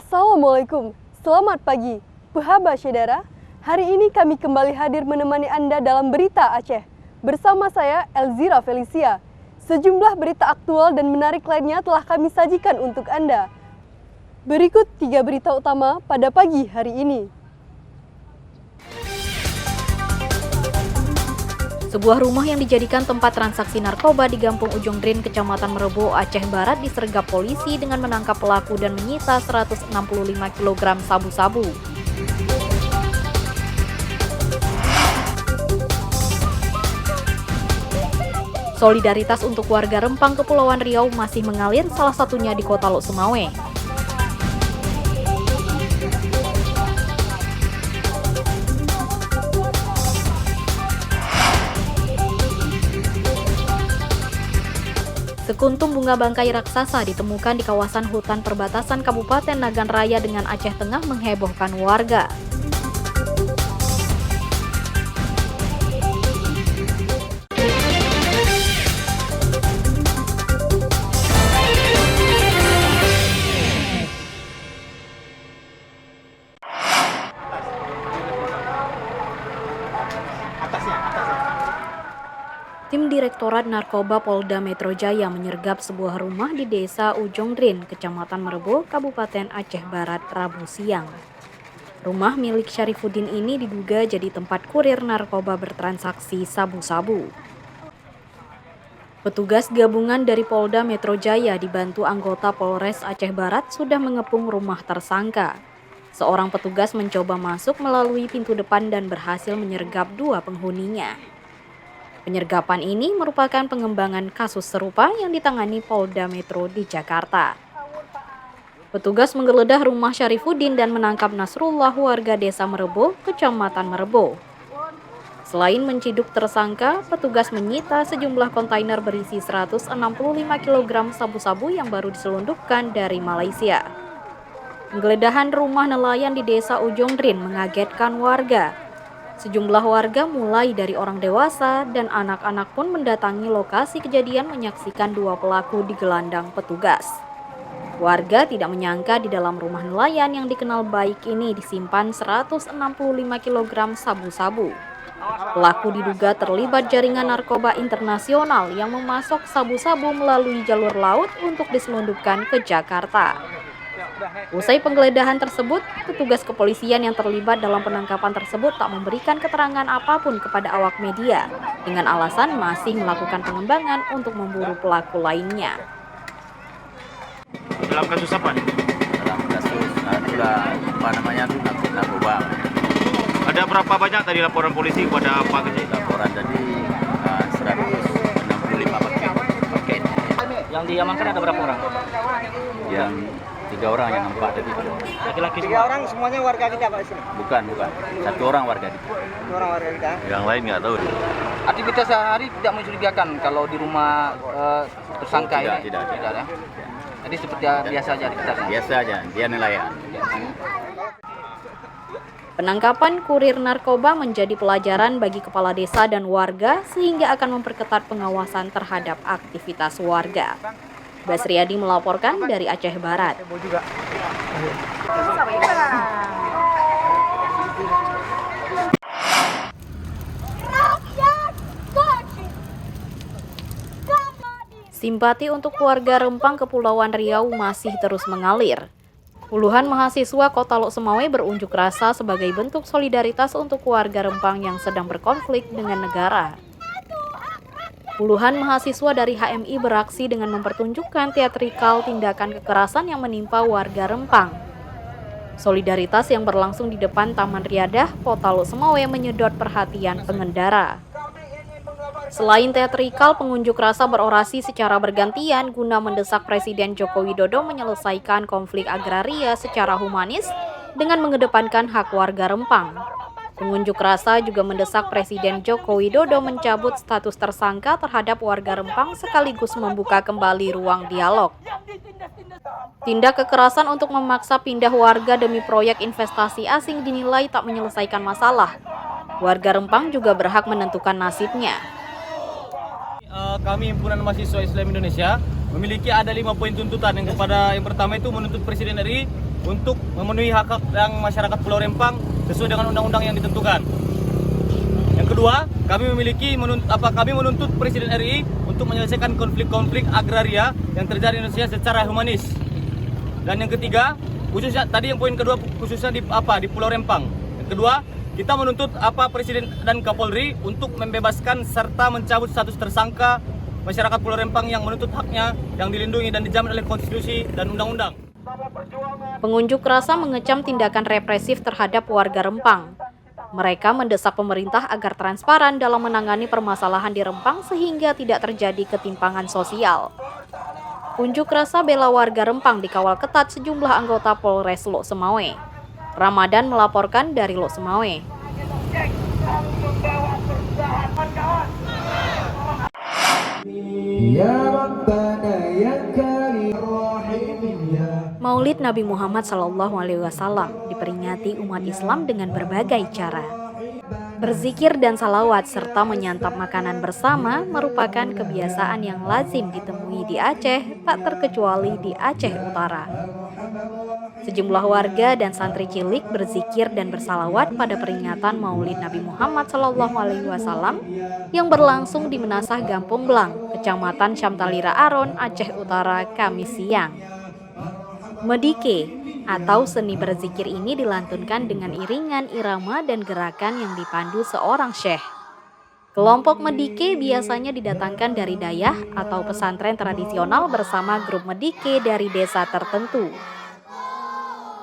Assalamualaikum, selamat pagi. Puhaba Syedara, hari ini kami kembali hadir menemani Anda dalam Berita Aceh. Bersama saya, Elzira Felicia. Sejumlah berita aktual dan menarik lainnya telah kami sajikan untuk Anda. Berikut 3 berita utama pada pagi hari ini. Sebuah rumah yang dijadikan tempat transaksi narkoba di Gampung Ujung Drin, Kecamatan Merebu, Aceh Barat disergap polisi dengan menangkap pelaku dan menyita 165 kg sabu-sabu. Solidaritas untuk warga Rempang Kepulauan Riau masih mengalir, salah satunya di Kota Lok Sumawe. Sekuntum bunga bangkai raksasa ditemukan di kawasan hutan perbatasan Kabupaten Nagan Raya dengan Aceh Tengah menghebohkan warga. Tim Direktorat Narkoba Polda Metro Jaya menyergap sebuah rumah di Desa Ujung Drin, Kecamatan Merebu, Kabupaten Aceh Barat, Rabu siang. Rumah milik Syarifuddin ini diduga jadi tempat kurir narkoba bertransaksi sabu-sabu. Petugas gabungan dari Polda Metro Jaya dibantu anggota Polres Aceh Barat sudah mengepung rumah tersangka. Seorang petugas mencoba masuk melalui pintu depan dan berhasil menyergap 2 penghuninya. Penyergapan ini merupakan pengembangan kasus serupa yang ditangani Polda Metro di Jakarta. Petugas menggeledah rumah Syarifuddin dan menangkap Nasrullah, warga Desa Merebu, Kecamatan Merebu. Selain menciduk tersangka, petugas menyita sejumlah kontainer berisi 165 kg sabu-sabu yang baru diselundupkan dari Malaysia. Penggeledahan rumah nelayan di Desa Ujung Drin mengagetkan warga. Sejumlah warga mulai dari orang dewasa dan anak-anak pun mendatangi lokasi kejadian menyaksikan 2 pelaku digelandang petugas. Warga tidak menyangka di dalam rumah nelayan yang dikenal baik ini disimpan 165 kg sabu-sabu. Pelaku diduga terlibat jaringan narkoba internasional yang memasok sabu-sabu melalui jalur laut untuk diselundupkan ke Jakarta. Usai penggeledahan tersebut, petugas kepolisian yang terlibat dalam penangkapan tersebut tak memberikan keterangan apapun kepada awak media dengan alasan masih melakukan pengembangan untuk memburu pelaku lainnya. Dalam kasus apa nih? Dalam kasus narkoba. Ada berapa banyak tadi laporan polisi kepada Pak Kecil? Laporan tadi 165 paket. Yang diamankan ada berapa orang? Yang 3 orang yang nampak tadi. Laki-laki 3 orang semuanya warga kita Pak di sini. Bukan. 1 orang warga kita. 1 orang warga kita. Yang lain nggak tahu. Aktivitas sehari tidak mencurigakan kalau di rumah tersangka ini? Tidak. Ya? Jadi seperti biasa aja aktivitasnya? Biasa aja, dia nelayan. Penangkapan kurir narkoba menjadi pelajaran bagi kepala desa dan warga sehingga akan memperketat pengawasan terhadap aktivitas warga. Basriadi melaporkan dari Aceh Barat. Simpati untuk warga Rempang Kepulauan Riau masih terus mengalir. Puluhan mahasiswa Kota Lok Sumawe berunjuk rasa sebagai bentuk solidaritas untuk warga Rempang yang sedang berkonflik dengan negara. Puluhan mahasiswa dari HMI beraksi dengan mempertunjukkan teatrikal tindakan kekerasan yang menimpa warga Rempang. Solidaritas yang berlangsung di depan Taman Riadah, Kota Lok Sumawe menyedot perhatian pengendara. Selain teatrikal, pengunjuk rasa berorasi secara bergantian guna mendesak Presiden Joko Widodo menyelesaikan konflik agraria secara humanis dengan mengedepankan hak warga Rempang. Pengunjuk rasa juga mendesak Presiden Joko Widodo mencabut status tersangka terhadap warga Rempang sekaligus membuka kembali ruang dialog. Tindak kekerasan untuk memaksa pindah warga demi proyek investasi asing dinilai tak menyelesaikan masalah. Warga Rempang juga berhak menentukan nasibnya. Kami Himpunan Mahasiswa Islam Indonesia memiliki ada 5 poin tuntutan. Yang pertama itu menuntut Presiden RI untuk memenuhi hak-hak yang masyarakat Pulau Rempang sesuai dengan undang-undang yang ditentukan. Yang kedua, kami menuntut Presiden RI untuk menyelesaikan konflik-konflik agraria yang terjadi di Indonesia secara humanis. Dan yang ketiga, khususnya tadi yang poin kedua khususnya di Pulau Rempang. Yang kedua, kita menuntut Presiden dan Kapolri untuk membebaskan serta mencabut status tersangka masyarakat Pulau Rempang yang menuntut haknya yang dilindungi dan dijamin oleh konstitusi dan undang-undang. Pengunjuk rasa mengecam tindakan represif terhadap warga Rempang. Mereka mendesak pemerintah agar transparan dalam menangani permasalahan di Rempang sehingga tidak terjadi ketimpangan sosial. Unjuk rasa bela warga Rempang dikawal ketat sejumlah anggota Polres Lok Sumawe. Ramadan melaporkan dari Lok Sumawe. Maulid Nabi Muhammad SAW diperingati umat Islam dengan berbagai cara. Berzikir dan salawat serta menyantap makanan bersama merupakan kebiasaan yang lazim ditemui di Aceh, tak terkecuali di Aceh Utara. Sejumlah warga dan santri cilik berzikir dan bersalawat pada peringatan Maulid Nabi Muhammad SAW yang berlangsung di Menasah Gampung Blang, Kecamatan Syamtalira Aron, Aceh Utara, Kamis siang. Medike atau seni berzikir ini dilantunkan dengan iringan irama dan gerakan yang dipandu seorang syekh. Kelompok medike biasanya didatangkan dari dayah atau pesantren tradisional bersama grup medike dari desa tertentu.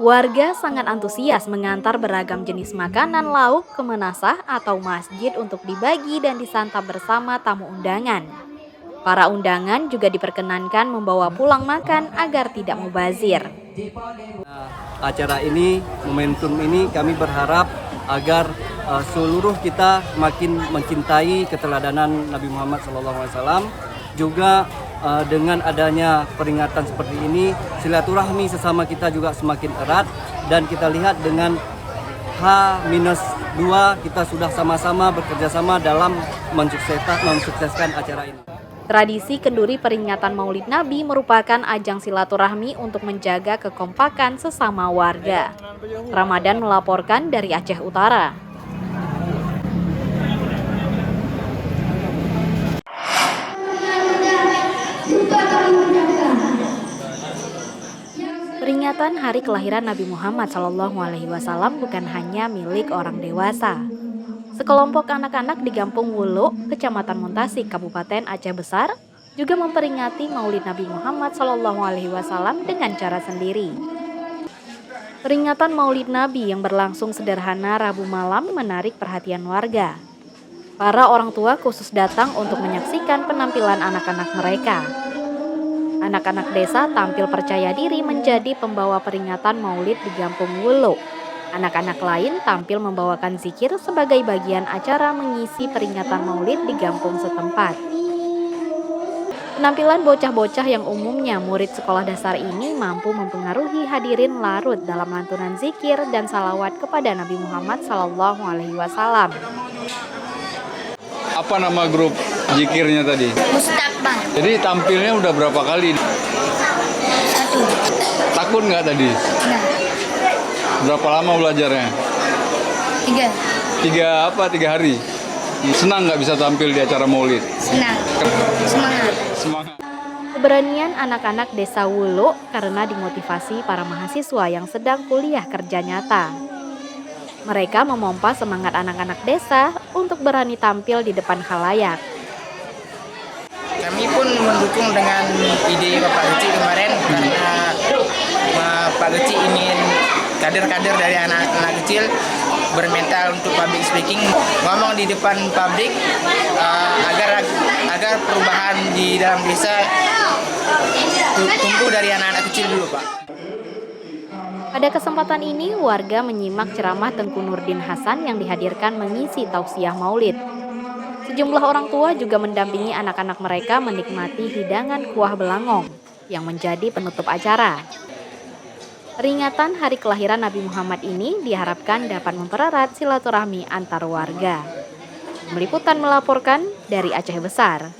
Warga sangat antusias mengantar beragam jenis makanan lauk ke menasah atau masjid untuk dibagi dan disantap bersama tamu undangan. Para undangan juga diperkenankan membawa pulang makan agar tidak mubazir. Acara ini, momentum ini kami berharap agar seluruh kita makin mencintai keteladanan Nabi Muhammad SAW. Juga dengan adanya peringatan seperti ini, silaturahmi sesama kita juga semakin erat. Dan kita lihat dengan H-2 kita sudah sama-sama bekerjasama dalam mensukseskan acara ini. Tradisi kenduri peringatan Maulid Nabi merupakan ajang silaturahmi untuk menjaga kekompakan sesama warga. Ramadan melaporkan dari Aceh Utara. Peringatan hari kelahiran Nabi Muhammad SAW bukan hanya milik orang dewasa. Sekelompok anak-anak di Gampung Wuluk, Kecamatan Muntasik, Kabupaten Aceh Besar, juga memperingati Maulid Nabi Muhammad SAW dengan cara sendiri. Peringatan Maulid Nabi yang berlangsung sederhana Rabu malam menarik perhatian warga. Para orang tua khusus datang untuk menyaksikan penampilan anak-anak mereka. Anak-anak desa tampil percaya diri menjadi pembawa peringatan Maulid di Gampung Wuluk. Anak-anak lain tampil membawakan zikir sebagai bagian acara mengisi peringatan Maulid di kampung setempat. Penampilan bocah-bocah yang umumnya murid sekolah dasar ini mampu mempengaruhi hadirin larut dalam lantunan zikir dan salawat kepada Nabi Muhammad SAW. Apa nama grup zikirnya tadi? Mustaqbal. Jadi tampilnya udah berapa kali? 1. Takut nggak tadi? Nah. Berapa lama belajarnya? 3. 3 hari? Senang nggak bisa tampil di acara Maulid? Senang. Semangat. Keberanian anak-anak desa Wuluk karena dimotivasi para mahasiswa yang sedang kuliah kerja nyata. Mereka memompa semangat anak-anak desa untuk berani tampil di depan khalayak. Kami pun mendukung dengan ide Bapak Geci kemarin karena Pak Geci ingin kader-kader dari anak-anak kecil bermental untuk public speaking, ngomong di depan publik agar perubahan di dalam desa tumbuh dari anak-anak kecil dulu, Pak. Pada kesempatan ini, warga menyimak ceramah Tengku Nurdin Hasan yang dihadirkan mengisi tausiah Maulid. Sejumlah orang tua juga mendampingi anak-anak mereka menikmati hidangan kuah belangong yang menjadi penutup acara. Peringatan hari kelahiran Nabi Muhammad ini diharapkan dapat mempererat silaturahmi antar warga. Meliputan melaporkan dari Aceh Besar.